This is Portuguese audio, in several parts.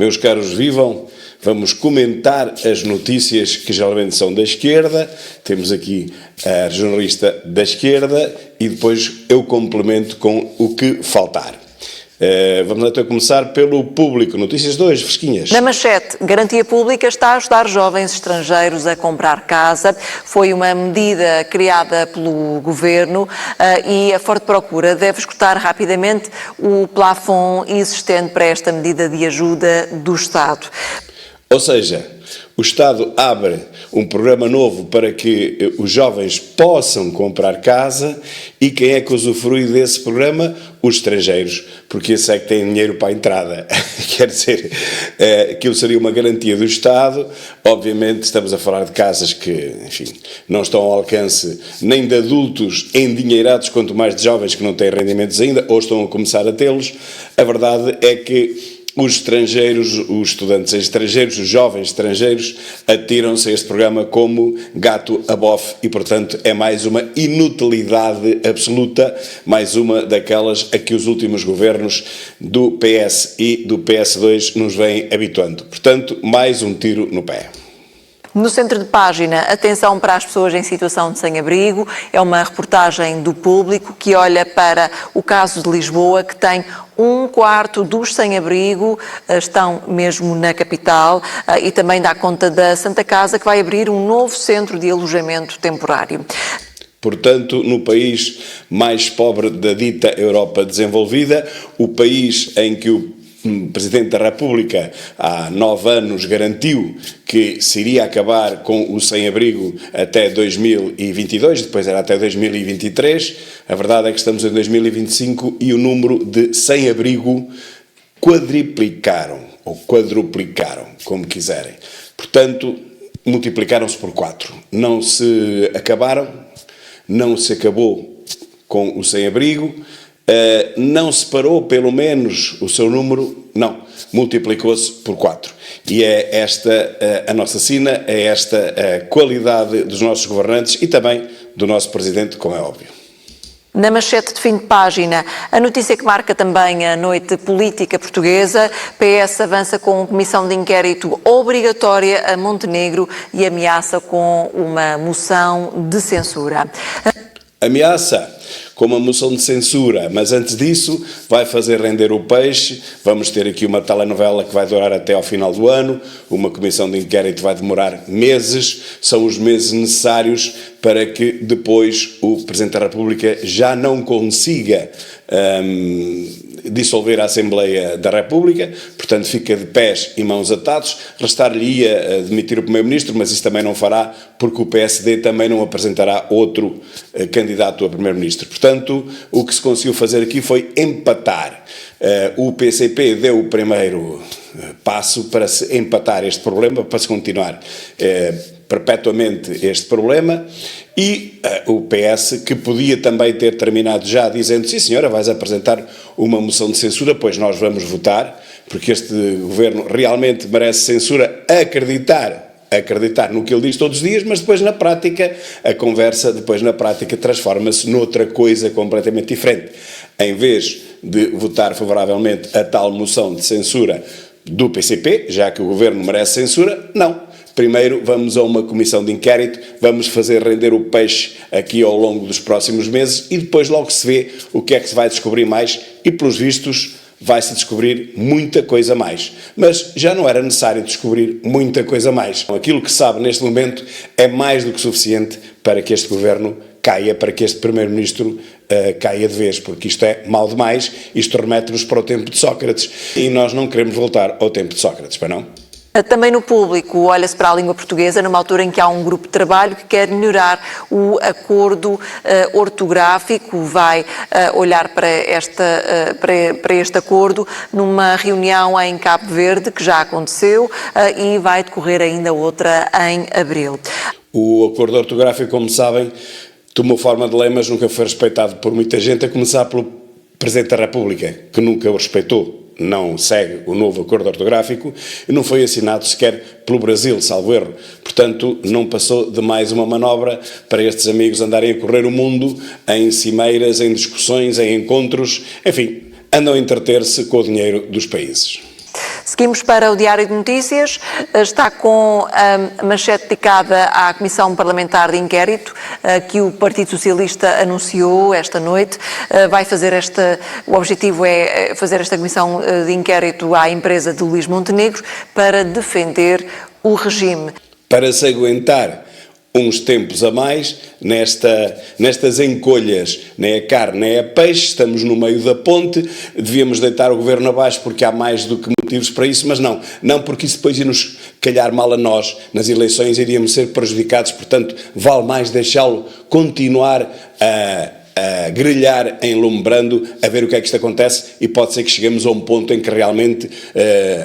Meus caros, vivam! Vamos comentar as notícias que geralmente são da esquerda. Temos aqui a jornalista da esquerda e depois eu complemento com o que faltar. Vamos então começar pelo Público. Notícias 2, fresquinhas. Na manchete, Garantia Pública está a ajudar jovens estrangeiros a comprar casa. Foi uma medida criada pelo Governo e a forte procura deve esgotar rapidamente o plafond existente para esta medida de ajuda do Estado. Ou seja, o Estado abre um programa novo para que os jovens possam comprar casa e quem é que usufrui desse programa? Os estrangeiros, porque esse é que tem dinheiro para a entrada. Quer dizer, aquilo seria uma garantia do Estado. Obviamente estamos a falar de casas que, enfim, não estão ao alcance nem de adultos endinheirados, quanto mais de jovens que não têm rendimentos ainda ou estão a começar a tê-los. A verdade é que os estrangeiros, os estudantes estrangeiros, os jovens estrangeiros atiram-se a este programa como gato a bofe e, portanto, é mais uma inutilidade absoluta, mais uma daquelas a que os últimos governos do PS e do PS2 nos vêm habituando. Portanto, mais um tiro no pé. No centro de página, atenção para as pessoas em situação de sem-abrigo. É uma reportagem do Público que olha para o caso de Lisboa, que tem um quarto dos sem-abrigo, estão mesmo na capital, e também dá conta da Santa Casa, que vai abrir um novo centro de alojamento temporário. Portanto, no país mais pobre da dita Europa desenvolvida, o país em que o Presidente da República há 9 anos garantiu que se iria acabar com o sem-abrigo até 2022, depois era até 2023, a verdade é que estamos em 2025 e o número de sem-abrigo quadriplicaram, ou quadruplicaram, como quiserem. Portanto, multiplicaram-se por 4. Não se acabaram, não se acabou com o sem-abrigo, não se parou, pelo menos, o seu número, não, multiplicou-se por 4. E é esta a nossa sina, é esta a qualidade dos nossos governantes e também do nosso Presidente, como é óbvio. Na manchete de fim de página, a notícia que marca também a noite política portuguesa. PS avança com comissão de inquérito obrigatória a Montenegro e ameaça com uma moção de censura. Ameaça com uma moção de censura, mas antes disso vai fazer render o peixe. Vamos ter aqui uma telenovela que vai durar até ao final do ano, uma comissão de inquérito vai demorar meses, são os meses necessários para que depois o Presidente da República já não consiga dissolver a Assembleia da República, portanto fica de pés e mãos atados. Restar-lhe-ia demitir o Primeiro-Ministro, mas isso também não fará, porque o PSD também não apresentará outro candidato a Primeiro-Ministro. Portanto, o que se conseguiu fazer aqui foi empatar. O PCP deu o primeiro passo para se empatar este problema, para se continuar perpetuamente este problema, e o PS, que podia também ter terminado já dizendo, sim senhora, vais apresentar uma moção de censura, pois nós vamos votar, porque este governo realmente merece censura, acreditar no que ele diz todos os dias, mas depois na prática, a conversa depois na prática transforma-se noutra coisa completamente diferente. Em vez de votar favoravelmente a tal moção de censura do PCP, já que o governo merece censura, não. Primeiro vamos a uma comissão de inquérito, vamos fazer render o peixe aqui ao longo dos próximos meses e depois logo se vê o que é que se vai descobrir mais e, pelos vistos, vai-se descobrir muita coisa mais. Mas já não era necessário descobrir muita coisa mais. Aquilo que se sabe neste momento é mais do que suficiente para que este governo caia, para que este Primeiro-Ministro caia de vez, porque isto é mal demais, isto remete-nos para o tempo de Sócrates e nós não queremos voltar ao tempo de Sócrates, para não? Também no Público, olha-se para a língua portuguesa numa altura em que há um grupo de trabalho que quer melhorar o acordo ortográfico, vai olhar para este acordo numa reunião em Cabo Verde, que já aconteceu, e vai decorrer ainda outra em abril. O acordo ortográfico, como sabem, tomou forma de lei, mas nunca foi respeitado por muita gente, a começar pelo Presidente da República, que nunca o respeitou. Não segue o novo acordo ortográfico e não foi assinado sequer pelo Brasil, salvo erro. Portanto, não passou de mais uma manobra para estes amigos andarem a correr o mundo em cimeiras, em discussões, em encontros, enfim, andam a entreter-se com o dinheiro dos países. Seguimos para o Diário de Notícias, está com a manchete dedicada à Comissão Parlamentar de Inquérito que o Partido Socialista anunciou esta noite. O objetivo é fazer esta Comissão de Inquérito à empresa de Luís Montenegro para defender o regime. Para se aguentar uns tempos a mais nestas encolhas, nem é carne nem é peixe, estamos no meio da ponte, devíamos deitar o governo abaixo porque há mais do que motivos para isso, mas não porque isso depois ia-nos calhar mal a nós, nas eleições iríamos ser prejudicados, portanto vale mais deixá-lo continuar a grelhar enlumbrando, a ver o que é que isto acontece, e pode ser que cheguemos a um ponto em que realmente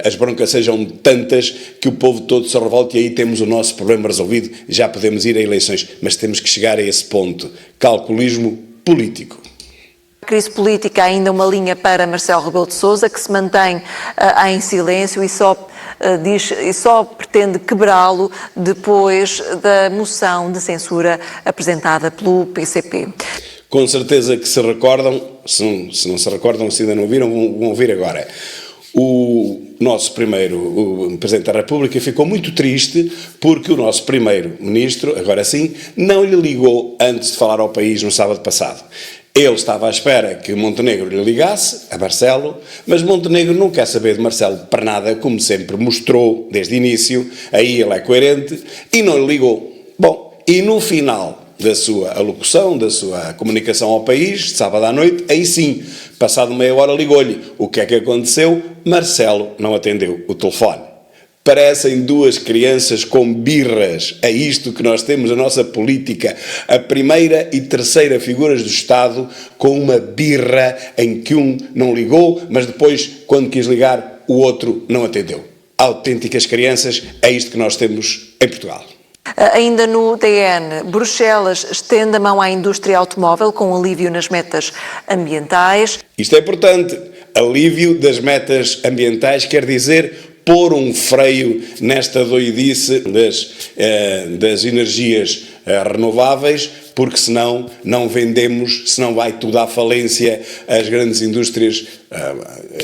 as broncas sejam tantas que o povo todo se revolte e aí temos o nosso problema resolvido, já podemos ir a eleições, mas temos que chegar a esse ponto. Calculismo político. A crise política é ainda uma linha para Marcelo Rebelo de Sousa, que se mantém em silêncio e só pretende quebrá-lo depois da moção de censura apresentada pelo PCP. Com certeza que se recordam, se não se recordam, se ainda não viram, vão ouvir agora. O nosso o Presidente da República ficou muito triste porque o nosso Primeiro-Ministro, agora sim, não lhe ligou antes de falar ao país no sábado passado. Ele estava à espera que Montenegro lhe ligasse, a Marcelo, mas Montenegro não quer saber de Marcelo para nada, como sempre mostrou desde o início, aí ele é coerente, e não lhe ligou. Bom, e no final da sua alocução, da sua comunicação ao país, de sábado à noite, aí sim, passado meia hora ligou-lhe. O que é que aconteceu? Marcelo não atendeu o telefone. Parecem duas crianças com birras. É isto que nós temos na nossa política. A primeira e terceira figuras do Estado com uma birra em que um não ligou, mas depois, quando quis ligar, o outro não atendeu. Autênticas crianças, é isto que nós temos em Portugal. Ainda no DN, Bruxelas estende a mão à indústria automóvel com alívio nas metas ambientais. Isto é importante. Alívio das metas ambientais quer dizer pôr um freio nesta doidice das energias renováveis, porque senão não vendemos, senão vai tudo à falência. As grandes indústrias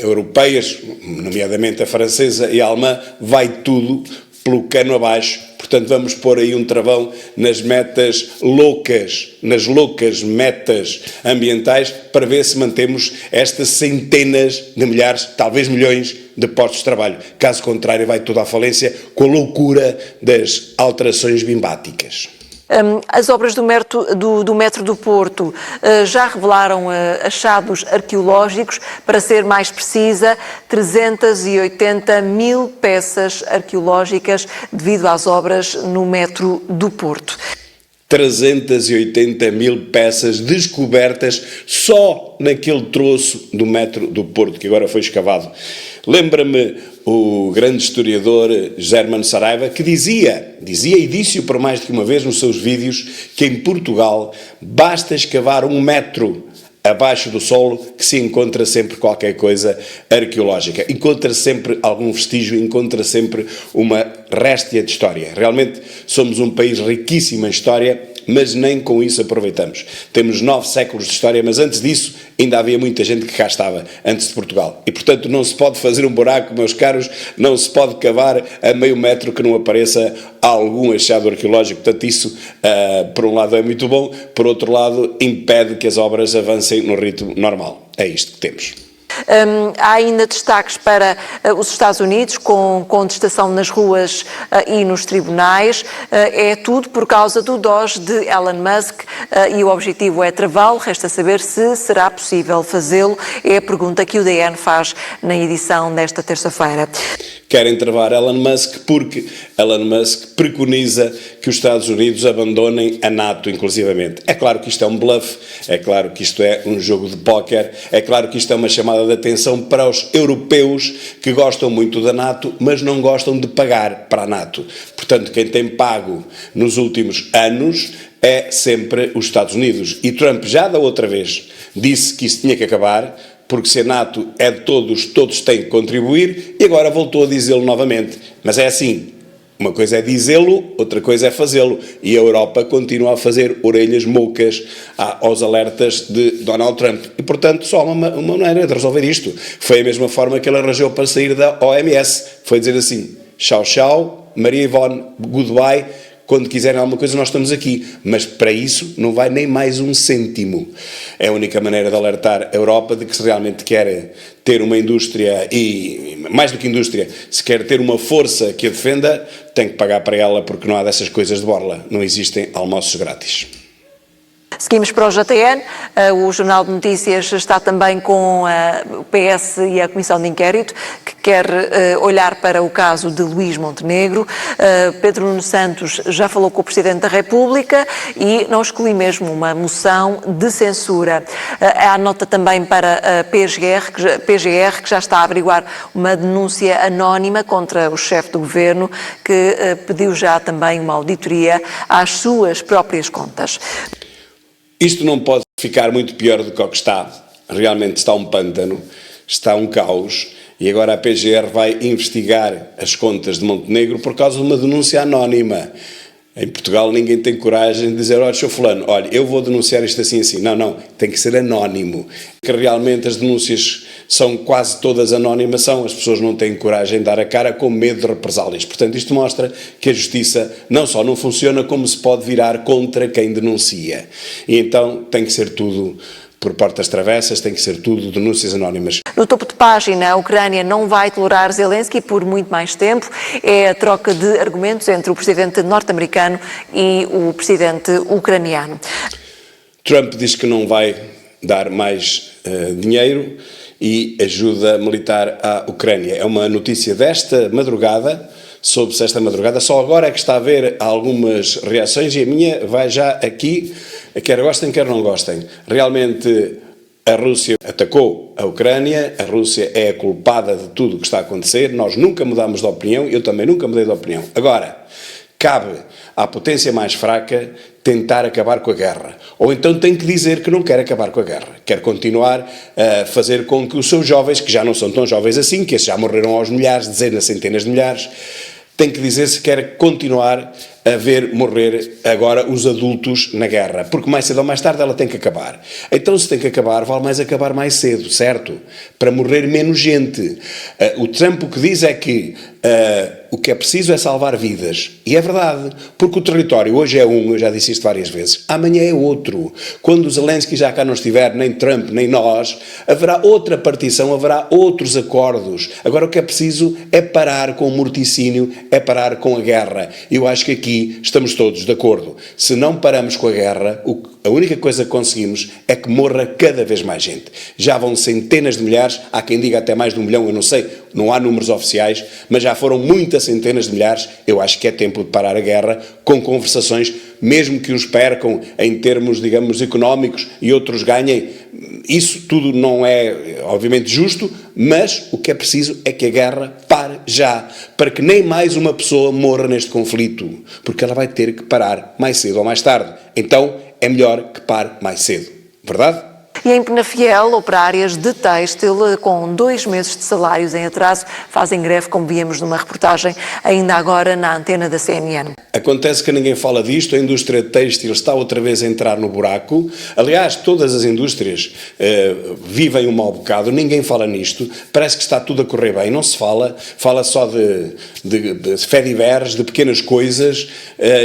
europeias, nomeadamente a francesa e a alemã, vai tudo pelo cano abaixo. Portanto, vamos pôr aí um travão nas metas loucas, nas loucas metas ambientais, para ver se mantemos estas centenas de milhares, talvez milhões, de postos de trabalho. Caso contrário, vai tudo à falência com a loucura das alterações bimbáticas. As obras do metro do Porto já revelaram achados arqueológicos, para ser mais precisa, 380 mil peças arqueológicas devido às obras no metro do Porto. 380 mil peças descobertas só naquele troço do metro do Porto, que agora foi escavado. Lembra-me o grande historiador José Hermano Saraiva, que dizia e disse-o por mais de uma vez nos seus vídeos, que em Portugal basta escavar 1 metro abaixo do solo que se encontra sempre qualquer coisa arqueológica. Encontra sempre algum vestígio, encontra sempre uma réstia de história. Realmente somos um país riquíssimo em história, mas nem com isso aproveitamos. Temos 9 séculos de história, mas antes disso ainda havia muita gente que cá estava, antes de Portugal. E, portanto, não se pode fazer um buraco, meus caros, não se pode cavar a meio metro que não apareça algum achado arqueológico. Portanto, isso, por um lado, é muito bom, por outro lado, impede que as obras avancem no ritmo normal. É isto que temos. Há ainda destaques para os Estados Unidos, com contestação nas ruas e nos tribunais. É tudo por causa do Doge de Elon Musk e o objetivo é travá-lo. Resta saber se será possível fazê-lo. É a pergunta que o DN faz na edição desta terça-feira. Querem travar Elon Musk porque Elon Musk preconiza que os Estados Unidos abandonem a NATO, inclusivamente. É claro que isto é um bluff, é claro que isto é um jogo de póquer, é claro que isto é uma chamada de atenção para os europeus que gostam muito da NATO, mas não gostam de pagar para a NATO. Portanto, quem tem pago nos últimos anos é sempre os Estados Unidos. E Trump já da outra vez disse que isso tinha que acabar, porque se a NATO é de todos, todos têm que contribuir, e agora voltou a dizê-lo novamente. Mas é assim, Uma coisa é dizê-lo, outra coisa é fazê-lo. E a Europa continua a fazer orelhas moucas aos alertas de Donald Trump. E, portanto, só uma maneira de resolver isto. Foi a mesma forma que ele arranjou para sair da OMS. Foi dizer assim, tchau, tchau, Maria Ivone, goodbye. Quando quiserem alguma coisa, nós estamos aqui. Mas para isso não vai nem mais um cêntimo. É a única maneira de alertar a Europa de que se realmente quer ter uma indústria e, mais do que indústria, se quer ter uma força que a defenda, tem que pagar para ela porque não há dessas coisas de borla. Não existem almoços grátis. Seguimos para o JN, o Jornal de Notícias está também com o PS e a Comissão de Inquérito, que quer olhar para o caso de Luís Montenegro. Pedro Nuno Santos já falou com o Presidente da República e não exclui mesmo uma moção de censura. Há nota também para a PGR, que já está a averiguar uma denúncia anónima contra o chefe do Governo, que pediu já também uma auditoria às suas próprias contas. Isto não pode ficar muito pior do que o que está. Realmente está um pântano, está um caos, e agora a PGR vai investigar as contas de Montenegro por causa de uma denúncia anónima. Em Portugal ninguém tem coragem de dizer, olha, Sr. Fulano, olha, eu vou denunciar isto assim, assim. Não, tem que ser anónimo. Que realmente as denúncias são quase todas anónimas, as pessoas não têm coragem de dar a cara com medo de represálias. Portanto, isto mostra que a justiça não só não funciona, como se pode virar contra quem denuncia. E então tem que ser tudo por portas travessas, tem que ser tudo denúncias anónimas. No topo de página, a Ucrânia não vai tolerar Zelensky por muito mais tempo. É a troca de argumentos entre o presidente norte-americano e o presidente ucraniano. Trump diz que não vai dar mais dinheiro e ajuda militar à Ucrânia. É uma notícia desta madrugada, soube-se esta madrugada, só agora é que está a haver algumas reações e a minha vai já aqui, quer gostem, quer não gostem. Realmente a Rússia atacou a Ucrânia, a Rússia é a culpada de tudo o que está a acontecer, nós nunca mudamos de opinião, eu também nunca mudei de opinião. Agora, cabe à potência mais fraca tentar acabar com a guerra. Ou então tem que dizer que não quer acabar com a guerra. Quer continuar a fazer com que os seus jovens, que já não são tão jovens assim, que esses já morreram aos milhares, dezenas, centenas de milhares, tem que dizer se quer continuar a ver morrer agora os adultos na guerra, porque mais cedo ou mais tarde ela tem que acabar. Então se tem que acabar, vale mais acabar mais cedo, certo? Para morrer menos gente. O Trump o que diz é que o que é preciso é salvar vidas. E é verdade, porque o território hoje é um, eu já disse isto várias vezes, amanhã é outro. Quando o Zelensky já cá não estiver, nem Trump, nem nós, haverá outra partição, haverá outros acordos. Agora o que é preciso é parar com o morticínio, é parar com a guerra. Eu acho que aqui estamos todos de acordo. Se não paramos com a guerra, a única coisa que conseguimos é que morra cada vez mais gente. Já vão centenas de milhares, há quem diga até mais de 1 milhão, eu não sei, não há números oficiais, mas já foram muitas centenas de milhares. Eu acho que é tempo de parar a guerra com conversações, mesmo que uns percam em termos, digamos, económicos e outros ganhem. Isso tudo não é, obviamente, justo, mas o que é preciso é que a guerra pare já, para que nem mais uma pessoa morra neste conflito, porque ela vai ter que parar mais cedo ou mais tarde. Então, é melhor que pare mais cedo. Verdade? E em Penafiel, operárias de têxtil com 2 meses de salários em atraso fazem greve, como víamos numa reportagem ainda agora na antena da CNN. Acontece que ninguém fala disto, a indústria têxtil está outra vez a entrar no buraco. Aliás, todas as indústrias vivem um mau bocado, ninguém fala nisto, parece que está tudo a correr bem, não se fala, fala só de fediveres, de pequenas coisas,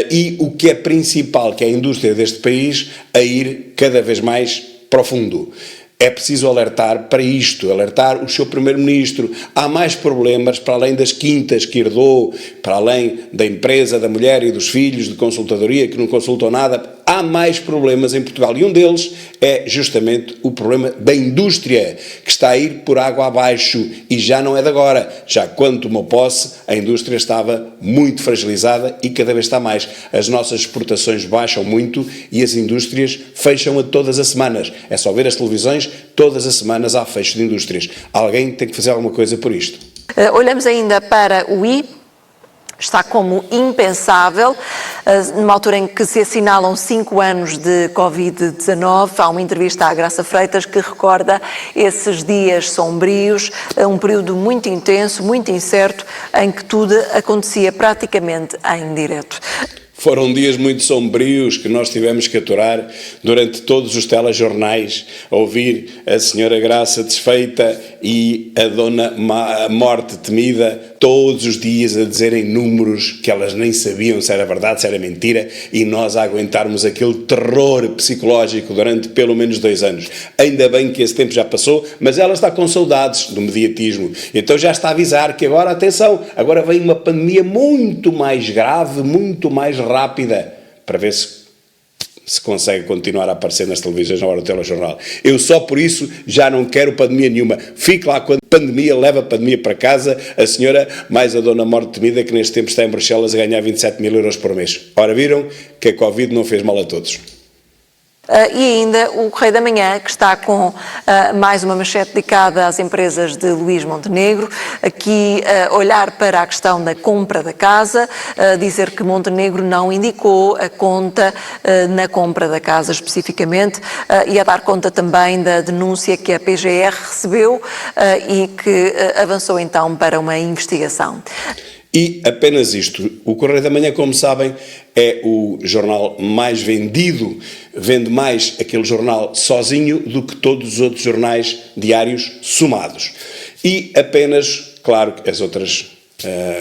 e o que é principal, que é a indústria deste país, a ir cada vez mais profundo. É preciso alertar para isto, alertar o seu primeiro-ministro. Há mais problemas para além das quintas que herdou, para além da empresa, da mulher e dos filhos de consultadoria que não consultam nada. Há mais problemas em Portugal e um deles é justamente o problema da indústria, que está a ir por água abaixo e já não é de agora. Já quando tomou posse, a indústria estava muito fragilizada e cada vez está mais. As nossas exportações baixam muito e as indústrias fecham a todas as semanas. É só ver as televisões, todas as semanas há fecho de indústrias. Alguém tem que fazer alguma coisa por isto. Olhamos ainda para o I. está como impensável, numa altura em que se assinalam 5 anos de Covid-19. Há uma entrevista à Graça Freitas que recorda esses dias sombrios, um período muito intenso, muito incerto, em que tudo acontecia praticamente em direto. Foram dias muito sombrios que nós tivemos que aturar durante todos os telejornais, a ouvir a senhora Graça desfeita e a dona Morte temida, todos os dias a dizerem números que elas nem sabiam se era verdade, se era mentira, e nós a aguentarmos aquele terror psicológico durante pelo menos 2 anos. Ainda bem que esse tempo já passou, mas ela está com saudades do mediatismo. Então já está a avisar que agora, atenção, agora vem uma pandemia muito mais grave, muito mais rápida, para ver se consegue continuar a aparecer nas televisões na hora do telejornal. Eu só por isso já não quero pandemia nenhuma. Fique lá quando a pandemia leva a pandemia para casa, a senhora mais a dona Morte temida, que neste tempo está em Bruxelas a ganhar 27.000 euros por mês. Ora, viram que a Covid não fez mal a todos. E ainda o Correio da Manhã, que está com mais uma manchete dedicada às empresas de Luís Montenegro, aqui olhar para a questão da compra da casa, dizer que Montenegro não indicou a conta na compra da casa especificamente, e a dar conta também da denúncia que a PGR recebeu e que avançou então para uma investigação. E apenas isto, o Correio da Manhã, como sabem, é o jornal mais vendido, vende mais aquele jornal sozinho do que todos os outros jornais diários somados. E apenas, claro,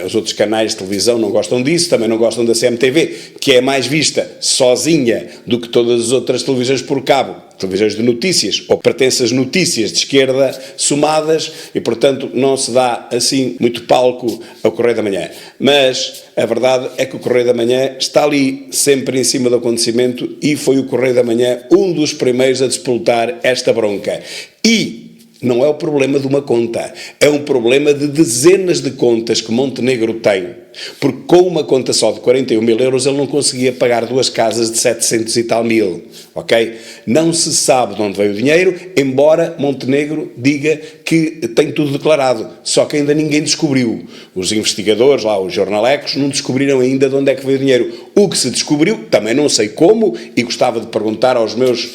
os outros canais de televisão não gostam disso, também não gostam da CMTV, que é mais vista sozinha do que todas as outras televisões por cabo, televisões de notícias, ou pertence às notícias de esquerda somadas, e portanto não se dá assim muito palco ao Correio da Manhã. Mas a verdade é que o Correio da Manhã está ali sempre em cima do acontecimento, e foi o Correio da Manhã um dos primeiros a despoltar esta bronca. E não é o problema de uma conta, é um problema de dezenas de contas que Montenegro tem, porque com uma conta só de 41.000 euros ele não conseguia pagar 2 casas de 700 e tal mil, ok? Não se sabe de onde veio o dinheiro, embora Montenegro diga que tem tudo declarado, só que ainda ninguém descobriu. Os investigadores lá, os jornalecos, não descobriram ainda de onde é que veio o dinheiro. O que se descobriu, também não sei como, e gostava de perguntar aos meus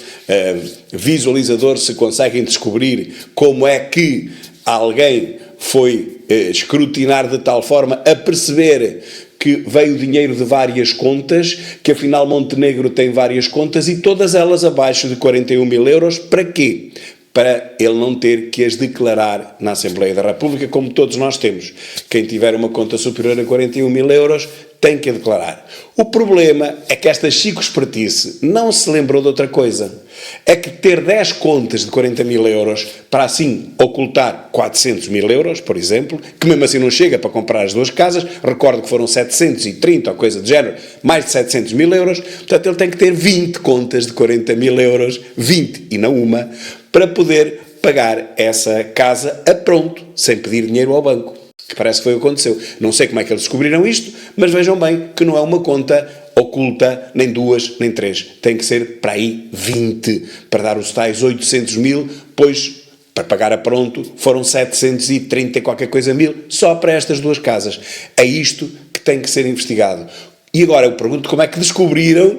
visualizadores se conseguem descobrir como é que alguém foi escrutinar de tal forma a perceber que veio dinheiro de várias contas, que afinal Montenegro tem várias contas e todas elas abaixo de 41.000 euros. Para quê? Para ele não ter que as declarar na Assembleia da República, como todos nós temos. Quem tiver uma conta superior a 41.000 euros tem que a declarar. O problema é que esta chico-espertice não se lembrou de outra coisa. É que ter 10 contas de 40.000 euros para assim ocultar 400.000 euros, por exemplo, que mesmo assim não chega para comprar as 2 casas, recordo que foram 730 ou coisa de género, mais de 700.000 euros, portanto ele tem que ter 20 contas de 40.000 euros, 20 e não uma, para poder pagar essa casa a pronto, sem pedir dinheiro ao banco. Que parece que foi o que aconteceu. Não sei como é que eles descobriram isto, mas vejam bem que não é uma conta oculta, nem 2, nem 3. Tem que ser para aí 20, para dar os tais 800.000, pois para pagar a pronto foram 730 e qualquer coisa mil, só para estas 2 casas. É isto que tem que ser investigado. E agora eu pergunto como é que descobriram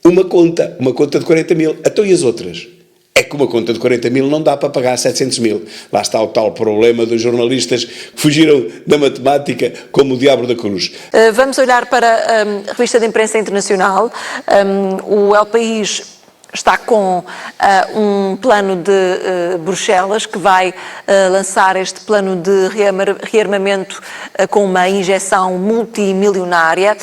uma conta de 40.000. Então e as outras? É que uma conta de 40.000 não dá para pagar 700.000. Lá está o tal problema dos jornalistas que fugiram da matemática como o diabo da cruz. Vamos olhar para a revista de imprensa internacional. O El País está com um plano de Bruxelas que vai lançar este plano de rearmamento com uma injeção multimilionária.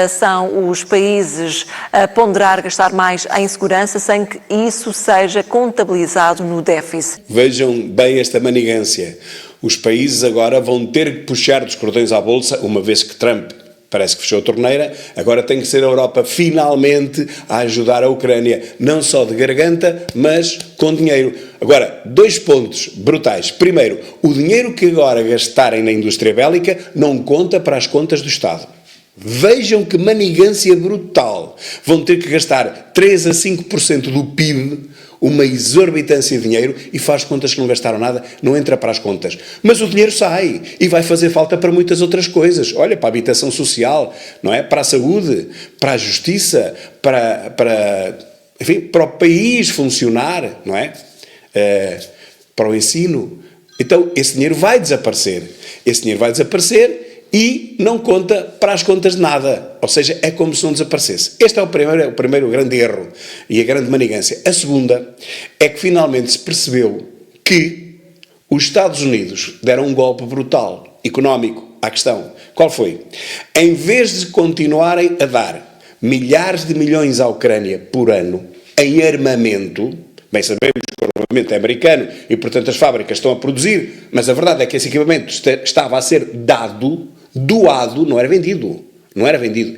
São os países a ponderar gastar mais em segurança sem que isso seja contabilizado no déficit. Vejam bem esta manigância. Os países agora vão ter que puxar dos cordões à bolsa, uma vez que Trump parece que fechou a torneira, agora tem que ser a Europa finalmente a ajudar a Ucrânia, não só de garganta, mas com dinheiro. Agora, 2 pontos brutais. Primeiro, o dinheiro que agora gastarem na indústria bélica não conta para as contas do Estado. Vejam que manigância brutal. Vão ter que gastar 3 a 5% do PIB, uma exorbitância de dinheiro e faz contas que não gastaram nada, não entra para as contas. Mas o dinheiro sai e vai fazer falta para muitas outras coisas. Olha, para a habitação social, não é? Para a saúde, para a justiça, enfim, para o país funcionar, não é? Para o ensino. Então, esse dinheiro vai desaparecer. Esse dinheiro vai desaparecer e não conta para as contas de nada. Ou seja, é como se não desaparecesse. Este é o primeiro grande erro e a grande manigância. A segunda é que finalmente se percebeu que os Estados Unidos deram um golpe brutal, económico, à questão. Qual foi? Em vez de continuarem a dar milhares de milhões à Ucrânia por ano em armamento, bem sabemos que o armamento é americano e, portanto, as fábricas estão a produzir, mas a verdade é que esse equipamento estava a ser doado, não era vendido,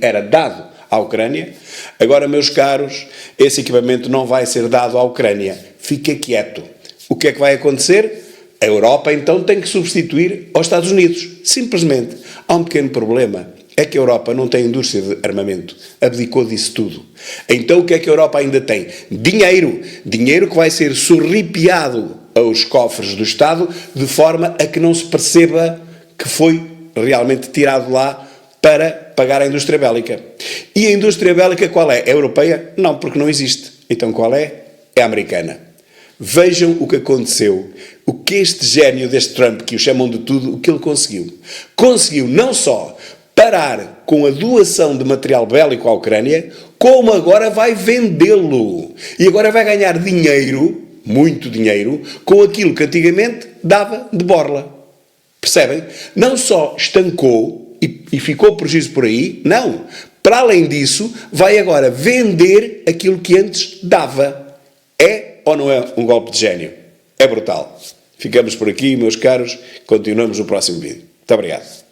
era dado à Ucrânia. Agora, meus caros, esse equipamento não vai ser dado à Ucrânia. Fica quieto. O que é que vai acontecer? A Europa, então, tem que substituir aos Estados Unidos. Simplesmente. Há um pequeno problema. É que a Europa não tem indústria de armamento. Abdicou disso tudo. Então, o que é que a Europa ainda tem? Dinheiro. Dinheiro que vai ser sorripiado aos cofres do Estado, de forma a que não se perceba que foi realmente tirado lá para pagar a indústria bélica. E a indústria bélica qual é? É europeia? Não, porque não existe. Então qual é? É americana. Vejam o que aconteceu. O que este gênio deste Trump, que o chamam de tudo, o que ele conseguiu. Conseguiu não só parar com a doação de material bélico à Ucrânia, como agora vai vendê-lo. E agora vai ganhar dinheiro, muito dinheiro, com aquilo que antigamente dava de borla. Percebem? Não só estancou e ficou prejuízo por aí, não. Para além disso, vai agora vender aquilo que antes dava. É ou não é um golpe de gênio? É brutal. Ficamos por aqui, meus caros. Continuamos no próximo vídeo. Muito obrigado.